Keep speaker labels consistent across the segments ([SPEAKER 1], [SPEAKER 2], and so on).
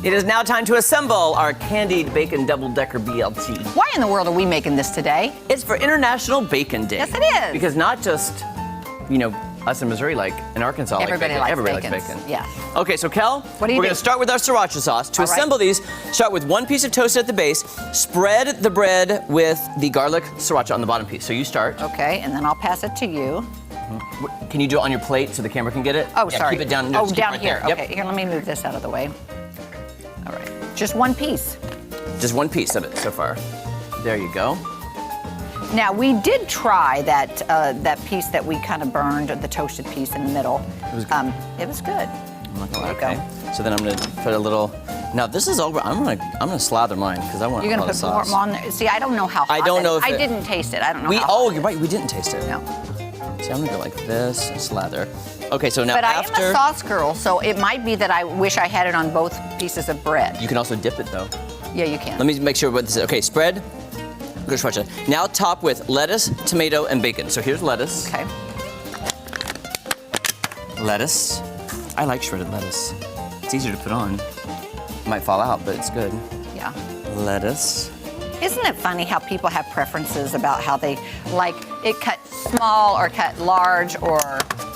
[SPEAKER 1] It is now time to assemble our candied bacon double-decker BLT.
[SPEAKER 2] Why in the world are we making this today?
[SPEAKER 1] It's for International Bacon Day.
[SPEAKER 2] Yes, it is.
[SPEAKER 1] Because not just, us in Missouri, like in Arkansas,
[SPEAKER 2] Everybody
[SPEAKER 1] like bacon.
[SPEAKER 2] likes
[SPEAKER 1] Everybody likes bacon.
[SPEAKER 2] Yeah.
[SPEAKER 1] Okay, so Kel,
[SPEAKER 2] what do you
[SPEAKER 1] we're going to start with our sriracha sauce. To assemble these, start with one piece of toast at the base, spread the bread with the garlic sriracha on the bottom piece. So you start.
[SPEAKER 2] Okay, and then I'll pass it to you.
[SPEAKER 1] Can you do it on your plate so the camera can get it?
[SPEAKER 2] Oh,
[SPEAKER 1] yeah,
[SPEAKER 2] sorry.
[SPEAKER 1] Keep it down.
[SPEAKER 2] No,
[SPEAKER 1] just
[SPEAKER 2] down
[SPEAKER 1] keep it
[SPEAKER 2] here.
[SPEAKER 1] right there.
[SPEAKER 2] Okay,
[SPEAKER 1] Yep.
[SPEAKER 2] here, let me move this out of the way. All right, just one piece.
[SPEAKER 1] Just one piece of it so far. There you go.
[SPEAKER 2] Now, we did try that that piece that we kind of burned, the toasted piece in the middle.
[SPEAKER 1] It was good.
[SPEAKER 2] It was good. There you go.
[SPEAKER 1] So then I'm gonna put a little. Now this is over. I'm gonna slather mine because I want.
[SPEAKER 2] You're
[SPEAKER 1] a
[SPEAKER 2] gonna
[SPEAKER 1] lot
[SPEAKER 2] put
[SPEAKER 1] of
[SPEAKER 2] more
[SPEAKER 1] sauce.
[SPEAKER 2] on there. See, I don't know how hot
[SPEAKER 1] I don't
[SPEAKER 2] that
[SPEAKER 1] know
[SPEAKER 2] is.
[SPEAKER 1] if
[SPEAKER 2] I
[SPEAKER 1] it-
[SPEAKER 2] didn't taste it. I don't know how hot
[SPEAKER 1] you're right. We didn't taste it.
[SPEAKER 2] No.
[SPEAKER 1] See, I'm gonna go like this and slather. Okay, so now
[SPEAKER 2] But
[SPEAKER 1] after.
[SPEAKER 2] I am a sauce girl, so it might be that I wish I had it on both pieces of bread.
[SPEAKER 1] You can also dip it though.
[SPEAKER 2] Yeah, you can.
[SPEAKER 1] Let me make sure what this is. Okay, spread. Good sriracha. Now top with lettuce, tomato, and bacon. So here's lettuce.
[SPEAKER 2] Okay.
[SPEAKER 1] Lettuce. I like shredded lettuce. It's easier to put on. It might fall out, but it's good.
[SPEAKER 2] Yeah.
[SPEAKER 1] Lettuce.
[SPEAKER 2] Isn't it funny how people have preferences about how they like it cut small or cut large or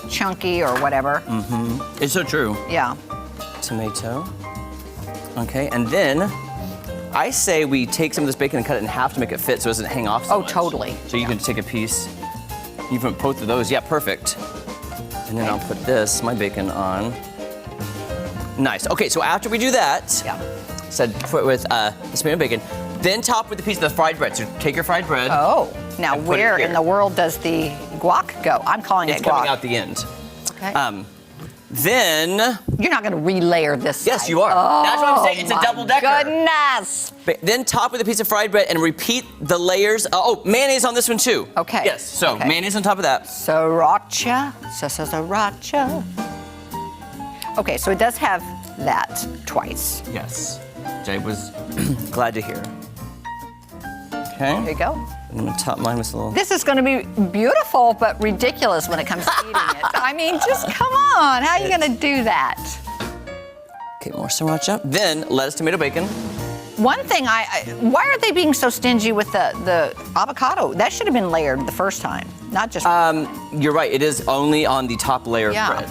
[SPEAKER 2] chunky or whatever?
[SPEAKER 1] Mm-hmm. It's so true.
[SPEAKER 2] Yeah.
[SPEAKER 1] Tomato. Okay, and then I say we take some of this bacon and cut it in half to make it fit so it doesn't hang off so much.
[SPEAKER 2] Totally.
[SPEAKER 1] So you can take a piece. You put both of those. Yeah, perfect. And then I'll put this, my bacon, on. Nice. Okay, so after we do that, said put with the tomato and bacon, then top with a piece of the fried bread. So take your fried bread.
[SPEAKER 2] Oh, now
[SPEAKER 1] and put it
[SPEAKER 2] where
[SPEAKER 1] here.
[SPEAKER 2] in the world does the guac go? I'm calling
[SPEAKER 1] It's
[SPEAKER 2] it guac.
[SPEAKER 1] coming out the end.
[SPEAKER 2] Okay.
[SPEAKER 1] Then.
[SPEAKER 2] You're not going to relayer this.
[SPEAKER 1] Yes,
[SPEAKER 2] side.
[SPEAKER 1] you are.
[SPEAKER 2] Oh,
[SPEAKER 1] That's what I'm saying. It's a double-decker.
[SPEAKER 2] Goodness.
[SPEAKER 1] Then top with a piece of fried bread and repeat the layers. Mayonnaise on this one too.
[SPEAKER 2] Okay.
[SPEAKER 1] Yes. So mayonnaise on top of that.
[SPEAKER 2] Sriracha. Sriracha. Okay, so it does have that twice.
[SPEAKER 1] Yes. Jay was glad to hear. Okay.
[SPEAKER 2] There you go.
[SPEAKER 1] I'm gonna top mine with a little.
[SPEAKER 2] This is going to be beautiful, but ridiculous when it comes to eating it. I mean, just come on. How are you going to do that?
[SPEAKER 1] Okay, more sriracha. Then lettuce, tomato, bacon.
[SPEAKER 2] One thing, why are they being so stingy with the avocado? That should have been layered the first time, not just.
[SPEAKER 1] You're right. It is only on the top layer of bread.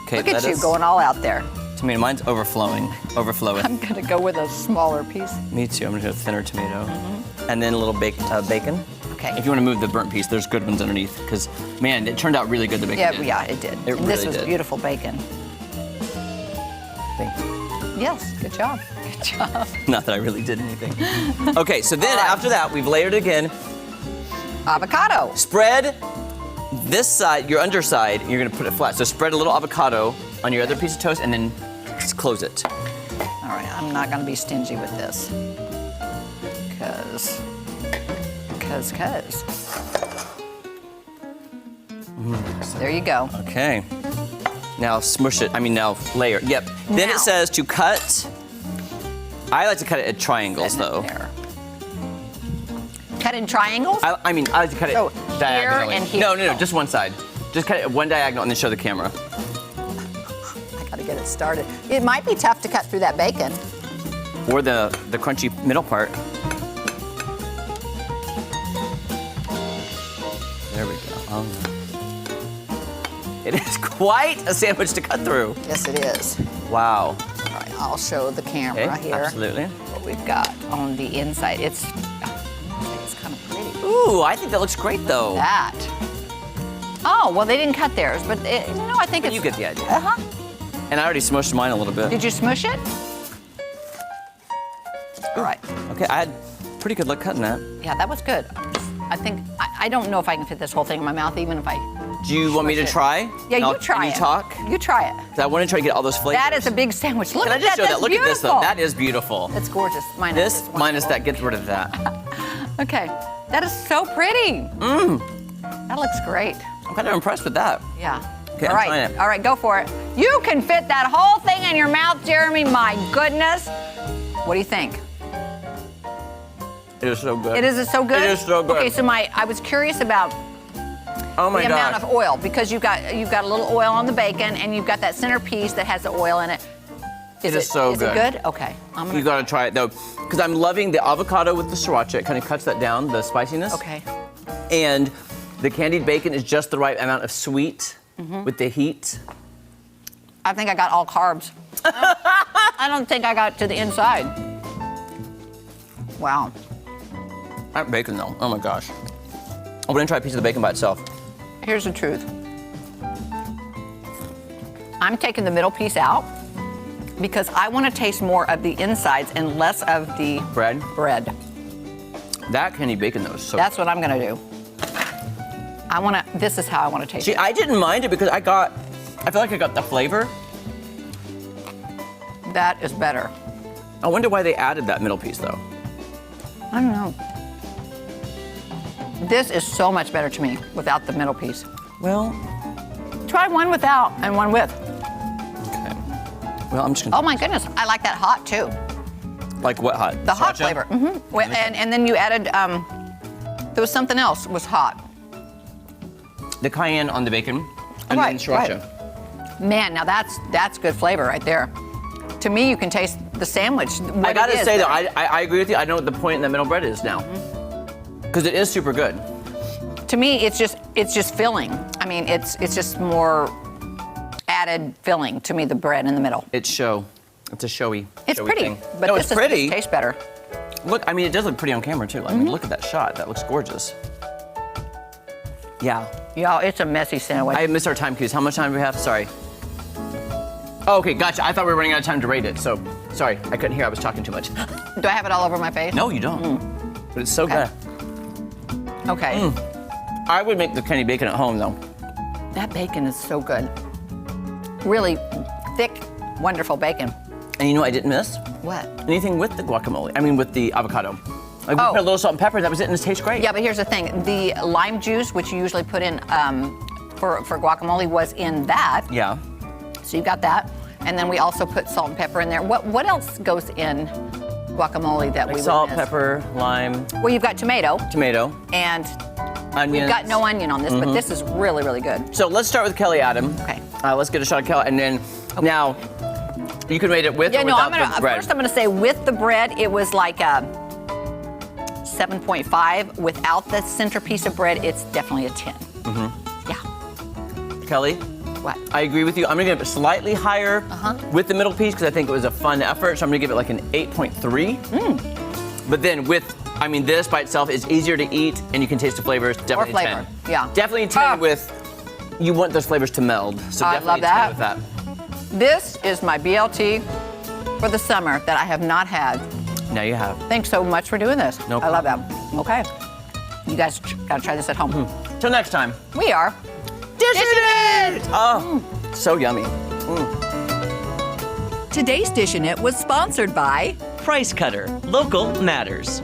[SPEAKER 1] Okay.
[SPEAKER 2] Look at you going all out there.
[SPEAKER 1] Tomato, mine's overflowing.
[SPEAKER 2] I'm going to go with a smaller piece.
[SPEAKER 1] Me too. I'm gonna do a thinner tomato, and then a little bacon.
[SPEAKER 2] Okay.
[SPEAKER 1] If you want to move the burnt piece, there's good ones underneath. Because man, it turned out really good. The bacon. did.
[SPEAKER 2] Yeah, it did.
[SPEAKER 1] It
[SPEAKER 2] And this
[SPEAKER 1] really
[SPEAKER 2] was
[SPEAKER 1] did.
[SPEAKER 2] beautiful bacon.
[SPEAKER 1] Thank you.
[SPEAKER 2] Yes, good job. Good job.
[SPEAKER 1] Not that I really did anything. Okay, so then after that, we've layered it again.
[SPEAKER 2] Avocado.
[SPEAKER 1] Spread this side, your underside, you're gonna put it flat. So spread a little avocado on your other piece of toast and then just close it.
[SPEAKER 2] All right, I'm not going to be stingy with this. Because. There you go.
[SPEAKER 1] Okay. Now smush it, now layer. Yep. Then
[SPEAKER 2] Now.
[SPEAKER 1] it says to cut. I like to cut it at triangles though.
[SPEAKER 2] There. Cut in triangles?
[SPEAKER 1] I like to cut it
[SPEAKER 2] So,
[SPEAKER 1] diagonally.
[SPEAKER 2] here and here.
[SPEAKER 1] No, just one side. Just cut it one diagonal and then show the camera.
[SPEAKER 2] I got to get it started. It might be tough to cut through that bacon.
[SPEAKER 1] Or the crunchy middle part. There we go. It is quite a sandwich to cut through.
[SPEAKER 2] Yes, it is.
[SPEAKER 1] Wow.
[SPEAKER 2] All right, I'll show the camera
[SPEAKER 1] Okay,
[SPEAKER 2] here.
[SPEAKER 1] absolutely.
[SPEAKER 2] What we've got on the inside. It's kind of pretty.
[SPEAKER 1] Ooh, I think that looks great though.
[SPEAKER 2] That. Oh, well, they didn't cut theirs, but I think it's.
[SPEAKER 1] You get the idea.
[SPEAKER 2] Uh-huh.
[SPEAKER 1] And I already smushed mine a little bit.
[SPEAKER 2] Did you smush it? All right.
[SPEAKER 1] Okay, I had pretty good luck cutting that.
[SPEAKER 2] Yeah, that was good. I think, I don't know if I can fit this whole thing in my mouth, even if I.
[SPEAKER 1] Do you want me to
[SPEAKER 2] Smush it.
[SPEAKER 1] try?
[SPEAKER 2] Yeah,
[SPEAKER 1] And
[SPEAKER 2] you try
[SPEAKER 1] and
[SPEAKER 2] it.
[SPEAKER 1] you talk?
[SPEAKER 2] You try it.
[SPEAKER 1] 'Cause I want to try to get all those flavors.
[SPEAKER 2] That is a big sandwich. Look
[SPEAKER 1] Can I
[SPEAKER 2] at
[SPEAKER 1] just
[SPEAKER 2] that.
[SPEAKER 1] show
[SPEAKER 2] That's
[SPEAKER 1] that? Look at this though.
[SPEAKER 2] beautiful.
[SPEAKER 1] That is beautiful.
[SPEAKER 2] That's gorgeous. Minus
[SPEAKER 1] This
[SPEAKER 2] one
[SPEAKER 1] minus
[SPEAKER 2] little-
[SPEAKER 1] that, get rid of that.
[SPEAKER 2] Okay, that is so pretty. That looks great.
[SPEAKER 1] I'm kind of impressed with that.
[SPEAKER 2] Yeah.
[SPEAKER 1] Okay,
[SPEAKER 2] all
[SPEAKER 1] I'm trying it.
[SPEAKER 2] All right, go for it. You can fit that whole thing in your mouth, Jeremy. My goodness. What do you think?
[SPEAKER 1] It is so good.
[SPEAKER 2] It is so good.
[SPEAKER 1] It is so good.
[SPEAKER 2] Okay, so I was curious about
[SPEAKER 1] Oh my
[SPEAKER 2] the
[SPEAKER 1] gosh.
[SPEAKER 2] amount of oil because you've got a little oil on the bacon and you've got that center piece that has the oil in it.
[SPEAKER 1] It is so good.
[SPEAKER 2] Is it good? Okay.
[SPEAKER 1] You gotta try it though, because I'm loving the avocado with the sriracha. It kind of cuts that down, the spiciness.
[SPEAKER 2] Okay.
[SPEAKER 1] And the candied bacon is just the right amount of sweet with the heat.
[SPEAKER 2] I think I got all carbs. I don't think I got to the inside. Wow.
[SPEAKER 1] That bacon though, oh my gosh. I wouldn't try a piece of the bacon by itself.
[SPEAKER 2] Here's the truth. I'm taking the middle piece out because I want to taste more of the insides and less of the
[SPEAKER 1] Bread?
[SPEAKER 2] bread.
[SPEAKER 1] That candied bacon though is so
[SPEAKER 2] That's what I'm gonna do. This is how I want to taste
[SPEAKER 1] See,
[SPEAKER 2] it.
[SPEAKER 1] I didn't mind it because I feel like I got the flavor.
[SPEAKER 2] That is better.
[SPEAKER 1] I wonder why they added that middle piece though.
[SPEAKER 2] I don't know. This is so much better to me without the middle piece.
[SPEAKER 1] Well,
[SPEAKER 2] Try one without and one with.
[SPEAKER 1] okay. Well, I'm just gonna.
[SPEAKER 2] Oh my goodness, I like that hot too.
[SPEAKER 1] Like what hot?
[SPEAKER 2] The hot
[SPEAKER 1] Sriracha?
[SPEAKER 2] flavor. And then you added, there was something else was hot.
[SPEAKER 1] The cayenne on the bacon, and
[SPEAKER 2] Right,
[SPEAKER 1] then sriracha.
[SPEAKER 2] Man, now that's good flavor right there. To me, you can taste the sandwich. What
[SPEAKER 1] I gotta
[SPEAKER 2] it is
[SPEAKER 1] say though,
[SPEAKER 2] there.
[SPEAKER 1] I agree with you. I know what the point in the middle bread is now, because it is super good.
[SPEAKER 2] To me, it's just filling. I mean, it's just more added filling to me. The bread in the middle.
[SPEAKER 1] It's a showy.
[SPEAKER 2] It's
[SPEAKER 1] showy
[SPEAKER 2] pretty,
[SPEAKER 1] thing.
[SPEAKER 2] but
[SPEAKER 1] no,
[SPEAKER 2] this
[SPEAKER 1] it's pretty.
[SPEAKER 2] tastes better.
[SPEAKER 1] Look, I mean, it does look pretty on camera too. I mean, look at that shot. That looks gorgeous. Yeah.
[SPEAKER 2] Y'all, it's a messy sandwich.
[SPEAKER 1] I missed our time cues. How much time do we have? Sorry. Oh, okay, gotcha. I thought we were running out of time to rate it, so sorry. I couldn't hear. I was talking too much.
[SPEAKER 2] Do I have it all over my face?
[SPEAKER 1] No, you don't. But it's so
[SPEAKER 2] Okay.
[SPEAKER 1] good.
[SPEAKER 2] Okay.
[SPEAKER 1] I would make the candy bacon at home though.
[SPEAKER 2] That bacon is so good. Really thick, wonderful bacon.
[SPEAKER 1] And you know what I didn't miss?
[SPEAKER 2] What?
[SPEAKER 1] Anything with the guacamole. I mean, with the avocado. Like we
[SPEAKER 2] Oh.
[SPEAKER 1] put a little salt and pepper. That was it, and it tastes great.
[SPEAKER 2] Yeah, but here's the thing. The lime juice, which you usually put in for guacamole, was in that.
[SPEAKER 1] Yeah.
[SPEAKER 2] So you got that. And then we also put salt and pepper in there. What else goes in guacamole that we would
[SPEAKER 1] Salt,
[SPEAKER 2] miss?
[SPEAKER 1] pepper, lime,
[SPEAKER 2] Well, you've got tomato,
[SPEAKER 1] tomato,
[SPEAKER 2] and
[SPEAKER 1] onions.
[SPEAKER 2] we've got no onion on this, but this is really, really good.
[SPEAKER 1] So let's start with Kelly Adam.
[SPEAKER 2] Okay.
[SPEAKER 1] Let's get a shot of Kelly, and then now you can rate it with
[SPEAKER 2] Yeah,
[SPEAKER 1] or
[SPEAKER 2] no,
[SPEAKER 1] without
[SPEAKER 2] I'm gonna
[SPEAKER 1] the bread.
[SPEAKER 2] first I'm gonna say with the bread, it was like a 7.5. Without the centerpiece of bread, it's definitely a 10. Yeah.
[SPEAKER 1] Kelly,
[SPEAKER 2] What?
[SPEAKER 1] I agree with you. I'm gonna give it slightly higher with the middle piece because I think it was a fun effort. So I'm gonna give it like an 8.3. But then this by itself is easier to eat and you can taste the flavors. Definitely
[SPEAKER 2] More
[SPEAKER 1] 10.
[SPEAKER 2] flavor, yeah.
[SPEAKER 1] Definitely 10
[SPEAKER 2] Ah.
[SPEAKER 1] with. You want those flavors to meld. So
[SPEAKER 2] I
[SPEAKER 1] definitely
[SPEAKER 2] love
[SPEAKER 1] 10 with that.
[SPEAKER 2] This is my BLT for the summer that I have not had.
[SPEAKER 1] Now you have.
[SPEAKER 2] Thanks so much for doing this.
[SPEAKER 1] No
[SPEAKER 2] I love
[SPEAKER 1] problem.
[SPEAKER 2] that. Okay. You guys gotta try this at home.
[SPEAKER 1] Till next time.
[SPEAKER 2] We are
[SPEAKER 1] Dishin' It! Oh, so yummy.
[SPEAKER 3] Today's Dishin' It was sponsored by
[SPEAKER 4] Price Cutter. Local matters.